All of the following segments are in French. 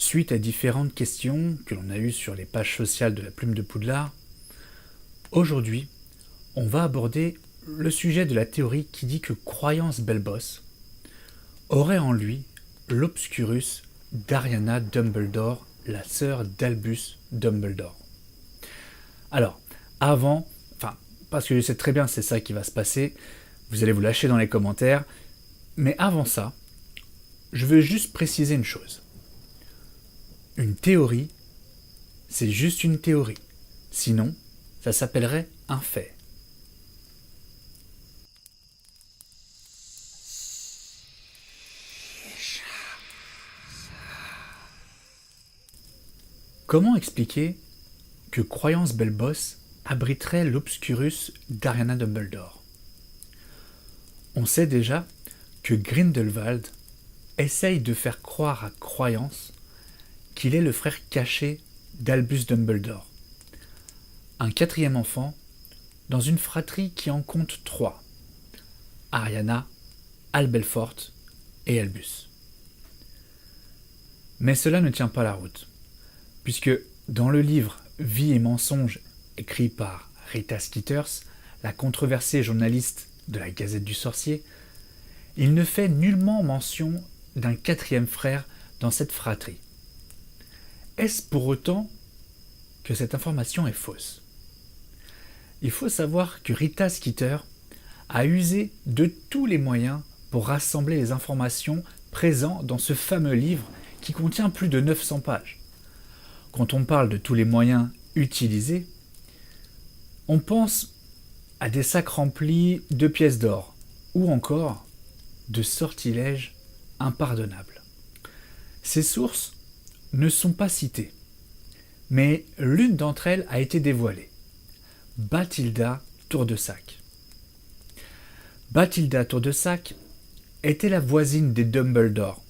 Suite à différentes questions que l'on a eues sur les pages sociales de la Plume de Poudlard, aujourd'hui, on va aborder le sujet de la théorie qui dit que Croyance Belbos aurait en lui l'Obscurus d'Ariana Dumbledore, la sœur d'Albus Dumbledore. Alors, parce que je sais très bien c'est ça qui va se passer, vous allez vous lâcher dans les commentaires, mais avant ça, je veux juste préciser une chose. Une théorie, c'est juste une théorie. Sinon, ça s'appellerait un fait. Comment expliquer que Croyance Belbos abriterait l'Obscurus d'Ariana Dumbledore? On sait déjà que Grindelwald essaye de faire croire à Croyance qu'il est le frère caché d'Albus Dumbledore, un quatrième enfant dans une fratrie qui en compte 3, Ariana, Albelfort et Albus. Mais cela ne tient pas la route, puisque dans le livre Vie et mensonges écrit par Rita Skeeters, la controversée journaliste de la Gazette du Sorcier, il ne fait nullement mention d'un quatrième frère dans cette fratrie. Est-ce pour autant que cette information est fausse? Il faut savoir que Rita Skeeter a usé de tous les moyens pour rassembler les informations présentes dans ce fameux livre qui contient plus de 900 pages. Quand on parle de tous les moyens utilisés, on pense à des sacs remplis de pièces d'or ou encore de sortilèges impardonnables. Ces sources ne sont pas citées, mais l'une d'entre elles a été dévoilée. Bathilda Tourdesac. Bathilda Tourdesac était la voisine des Dumbledore.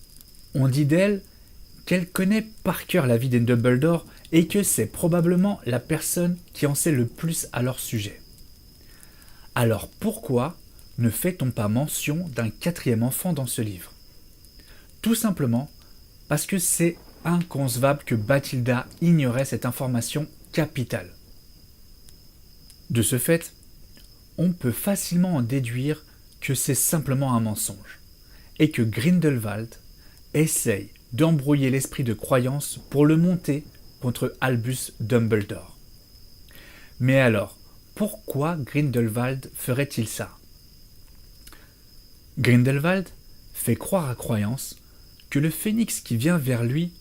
On dit d'elle qu'elle connaît par cœur la vie des Dumbledore et que c'est probablement la personne qui en sait le plus à leur sujet. Alors pourquoi ne fait-on pas mention d'un quatrième enfant dans ce livre? Tout simplement parce que c'est inconcevable que Bathilda ignorait cette information capitale. De ce fait, on peut facilement en déduire que c'est simplement un mensonge et que Grindelwald essaye d'embrouiller l'esprit de Croyance pour le monter contre Albus Dumbledore. Mais alors, pourquoi Grindelwald ferait-il ça? Grindelwald fait croire à Croyance que le phénix qui vient vers lui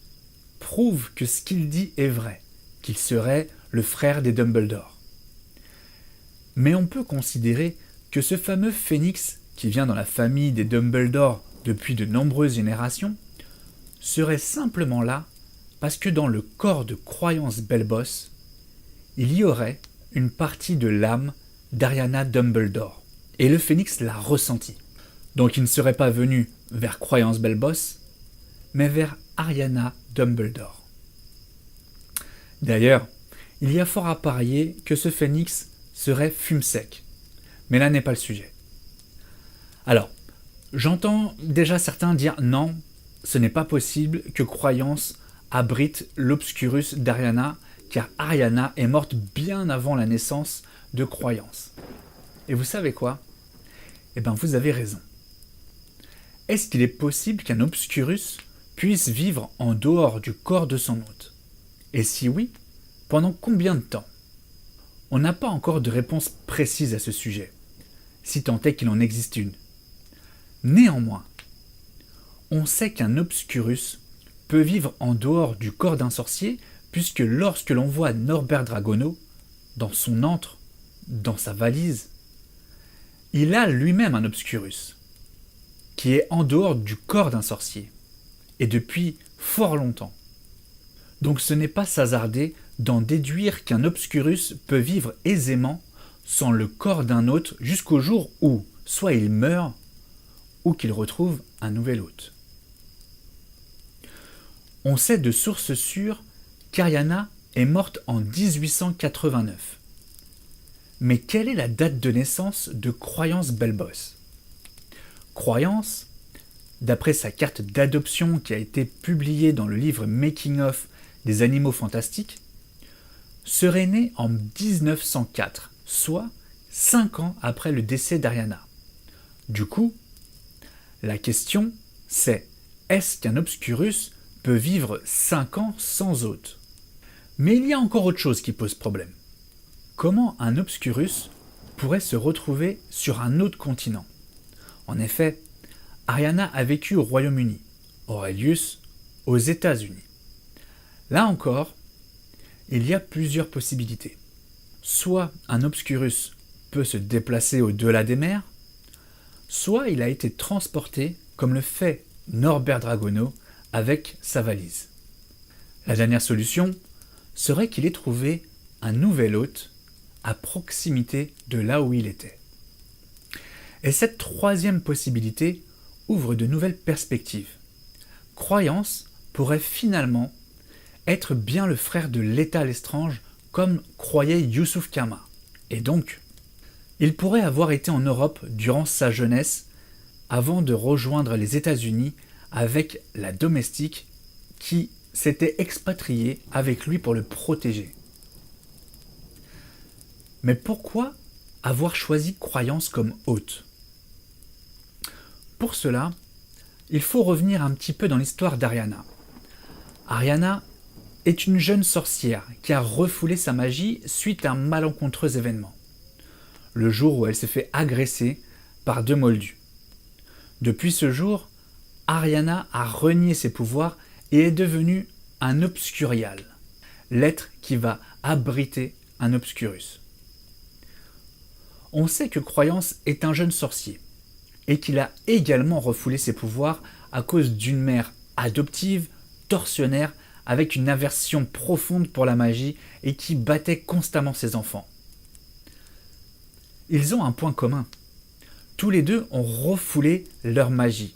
prouve que ce qu'il dit est vrai, qu'il serait le frère des Dumbledore. Mais on peut considérer que ce fameux phénix qui vient dans la famille des Dumbledore depuis de nombreuses générations serait simplement là parce que dans le corps de Croyance Belbos, il y aurait une partie de l'âme d'Ariana Dumbledore. Et le phénix l'a ressenti. Donc il ne serait pas venu vers Croyance Belbos, mais vers Ariana Dumbledore. D'ailleurs, il y a fort à parier que ce phénix serait fume-sec. Mais là n'est pas le sujet. Alors, j'entends déjà certains dire non, ce n'est pas possible que Croyance abrite l'Obscurus d'Ariana, car Ariana est morte bien avant la naissance de Croyance. Et vous savez quoi? Eh bien, vous avez raison. Est-ce qu'il est possible qu'un Obscurus puisse vivre en dehors du corps de son hôte? Et si oui, pendant combien de temps? On n'a pas encore de réponse précise à ce sujet, si tant est qu'il en existe une. Néanmoins, on sait qu'un Obscurus peut vivre en dehors du corps d'un sorcier, puisque lorsque l'on voit Norbert Dragono, dans son antre, dans sa valise, il a lui-même un Obscurus, qui est en dehors du corps d'un sorcier, et depuis fort longtemps. Donc ce n'est pas s'hasarder d'en déduire qu'un Obscurus peut vivre aisément sans le corps d'un autre jusqu'au jour où soit il meurt, ou qu'il retrouve un nouvel hôte. On sait de sources sûres qu'Ariana est morte en 1889. Mais quelle est la date de naissance de Croyance Belbos? Croyance d'après sa carte d'adoption qui a été publiée dans le livre Making of des animaux fantastiques, serait né en 1904, soit 5 ans après le décès d'Ariana. Du coup, la question c'est, est-ce qu'un Obscurus peut vivre 5 ans sans hôte? Mais il y a encore autre chose qui pose problème. Comment un Obscurus pourrait se retrouver sur un autre continent? En effet, Ariana a vécu au Royaume-Uni, Aurelius aux États-Unis. Là encore, il y a plusieurs possibilités. Soit un Obscurus peut se déplacer au-delà des mers, soit il a été transporté comme le fait Norbert Dragono avec sa valise. La dernière solution serait qu'il ait trouvé un nouvel hôte à proximité de là où il était. Et cette troisième possibilité ouvre de nouvelles perspectives. Croyance pourrait finalement être bien le frère de l'État Lestrange comme croyait Youssouf Kama. Et donc, il pourrait avoir été en Europe durant sa jeunesse avant de rejoindre les États-Unis avec la domestique qui s'était expatriée avec lui pour le protéger. Mais pourquoi avoir choisi Croyance comme hôte? Pour cela, il faut revenir un petit peu dans l'histoire d'Ariana. Ariana est une jeune sorcière qui a refoulé sa magie suite à un malencontreux événement. Le jour où elle s'est fait agresser par 2 moldus. Depuis ce jour, Ariana a renié ses pouvoirs et est devenue un Obscurial, l'être qui va abriter un Obscurus. On sait que Croyance est un jeune sorcier et qu'il a également refoulé ses pouvoirs à cause d'une mère adoptive, tortionnaire, avec une aversion profonde pour la magie et qui battait constamment ses enfants. Ils ont un point commun. Tous les deux ont refoulé leur magie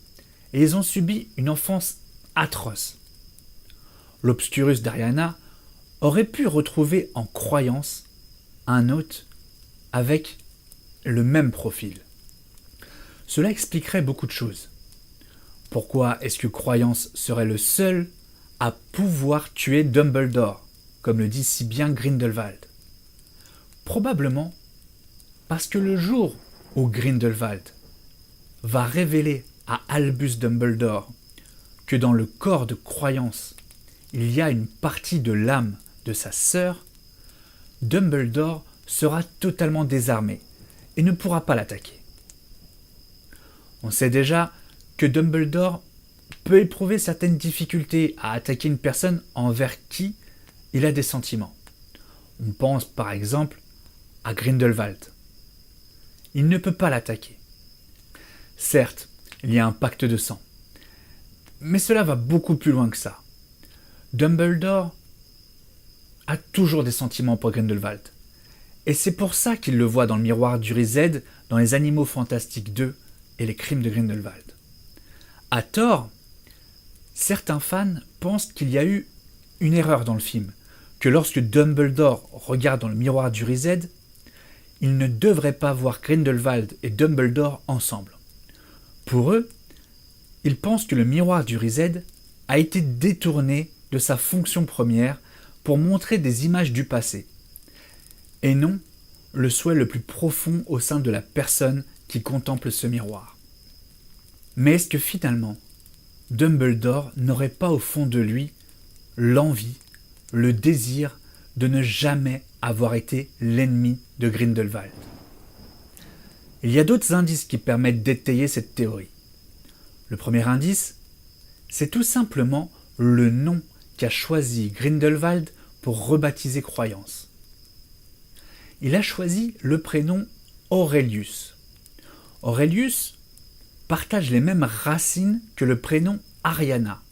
et ils ont subi une enfance atroce. L'Obscurus d'Ariana aurait pu retrouver en Croyance un hôte avec le même profil. Cela expliquerait beaucoup de choses. Pourquoi est-ce que Croyance serait le seul à pouvoir tuer Dumbledore, comme le dit si bien Grindelwald? Probablement parce que le jour où Grindelwald va révéler à Albus Dumbledore que dans le corps de Croyance, il y a une partie de l'âme de sa sœur, Dumbledore sera totalement désarmé et ne pourra pas l'attaquer. On sait déjà que Dumbledore peut éprouver certaines difficultés à attaquer une personne envers qui il a des sentiments. On pense par exemple à Grindelwald. Il ne peut pas l'attaquer. Certes, il y a un pacte de sang, mais cela va beaucoup plus loin que ça. Dumbledore a toujours des sentiments pour Grindelwald, et c'est pour ça qu'il le voit dans le miroir d'Urized dans Les Animaux Fantastiques 2 et les Crimes de Grindelwald. À tort, certains fans pensent qu'il y a eu une erreur dans le film, que lorsque Dumbledore regarde dans le miroir d'Urized, il ne devrait pas voir Grindelwald et Dumbledore ensemble. Pour eux, ils pensent que le miroir d'Urized a été détourné de sa fonction première pour montrer des images du passé, et non le souhait le plus profond au sein de la personne qui contemple ce miroir. Mais est-ce que finalement, Dumbledore n'aurait pas au fond de lui l'envie, le désir de ne jamais avoir été l'ennemi de Grindelwald? Il y a d'autres indices qui permettent d'étayer cette théorie. Le premier indice, c'est tout simplement le nom qu'a choisi Grindelwald pour rebaptiser Croyance. Il a choisi le prénom Aurelius. Aurelius partage les mêmes racines que le prénom Ariana.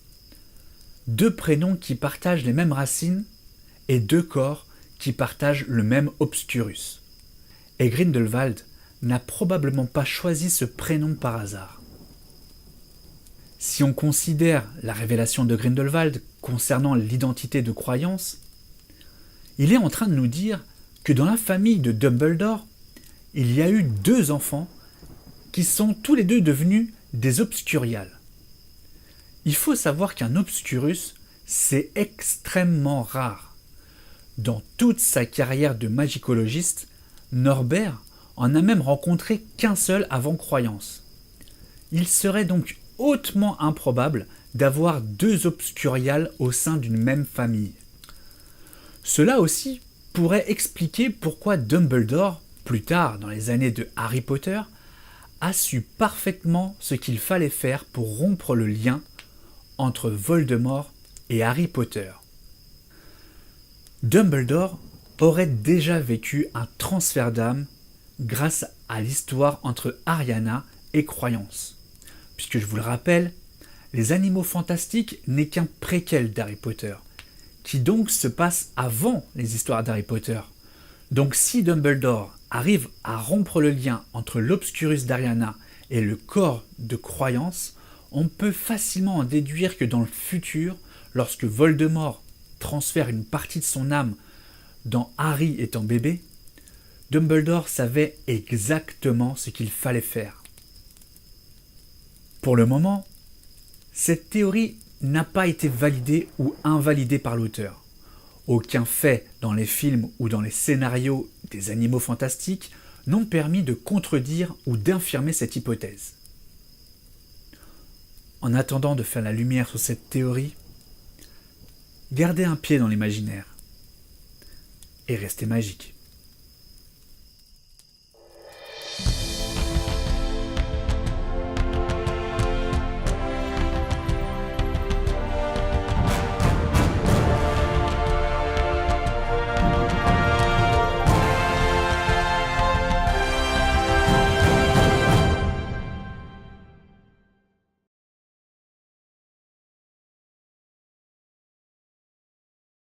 2 prénoms qui partagent les mêmes racines et 2 corps qui partagent le même Obscurus. Et Grindelwald n'a probablement pas choisi ce prénom par hasard. Si on considère la révélation de Grindelwald concernant l'identité de Croyance, il est en train de nous dire que dans la famille de Dumbledore, il y a eu 2 enfants qui sont tous les 2 devenus des Obscurials. Il faut savoir qu'un Obscurus, c'est extrêmement rare. Dans toute sa carrière de magicologiste, Norbert en a même rencontré qu'un seul avant croyance. Il serait donc hautement improbable d'avoir deux Obscuriales au sein d'une même famille. Cela aussi pourrait expliquer pourquoi Dumbledore, plus tard dans les années de Harry Potter, a su parfaitement ce qu'il fallait faire pour rompre le lien entre Voldemort et Harry Potter. Dumbledore aurait déjà vécu un transfert d'âme grâce à l'histoire entre Ariana et Croyance. Puisque je vous le rappelle, Les Animaux Fantastiques n'est qu'un préquel d'Harry Potter, qui donc se passe avant les histoires d'Harry Potter. Donc si Dumbledore arrive à rompre le lien entre l'Obscurus d'Ariana et le corps de Croyance, on peut facilement en déduire que dans le futur, lorsque Voldemort transfère une partie de son âme dans Harry étant bébé, Dumbledore savait exactement ce qu'il fallait faire. Pour le moment, cette théorie n'a pas été validée ou invalidée par l'auteur. Aucun fait dans les films ou dans les scénarios des Animaux Fantastiques n'ont permis de contredire ou d'infirmer cette hypothèse. En attendant de faire la lumière sur cette théorie, gardez un pied dans l'imaginaire et restez magique.